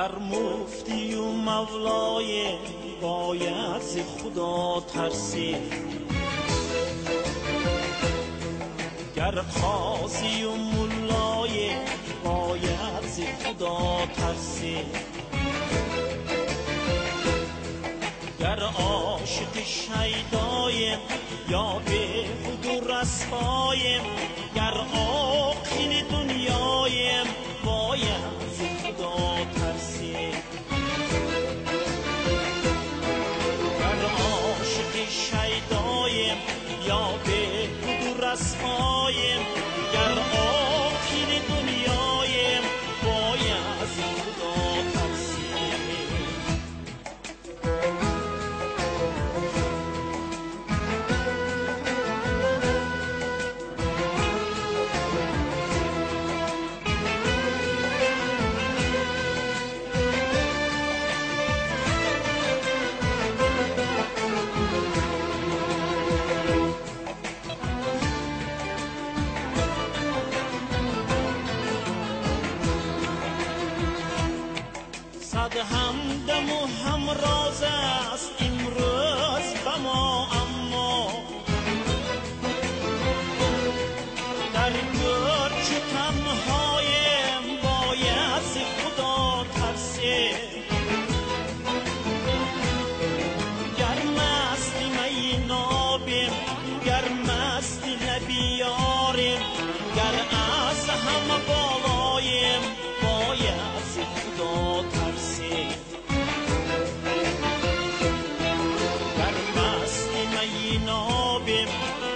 گر مفتی و مولای باید ز خدا ترسی، گر قاضی و ملای باید ز خدا ترسی، گر عاشق شیدایم یا به خود رسوایم، گر عاقل دنیایم باید ز خدا ترسی، گر عاشق شیدایم یا به خود رسوایم، گر عاقل دنیایم باید ز خدا ترسی. صد همدم و همراز است امروز به ما، اما در گرچ تنهایم باید ز خدا ترسی، گر مست می نابیم گر مست نبیاریم، گر از همه بالایم باید ز خدا ترسی، گر مست می نابیم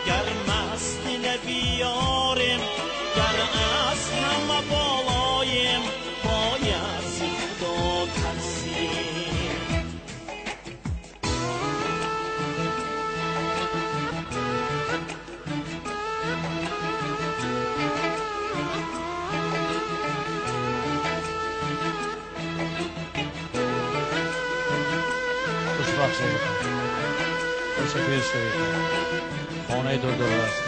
گر مست نبیاریم، گر از همه بالایم باید ز خدا ترسی. تشکر شوید. خانه دور دور است.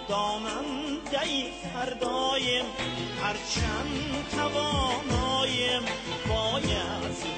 داننده فردایم هرچند توانایم باید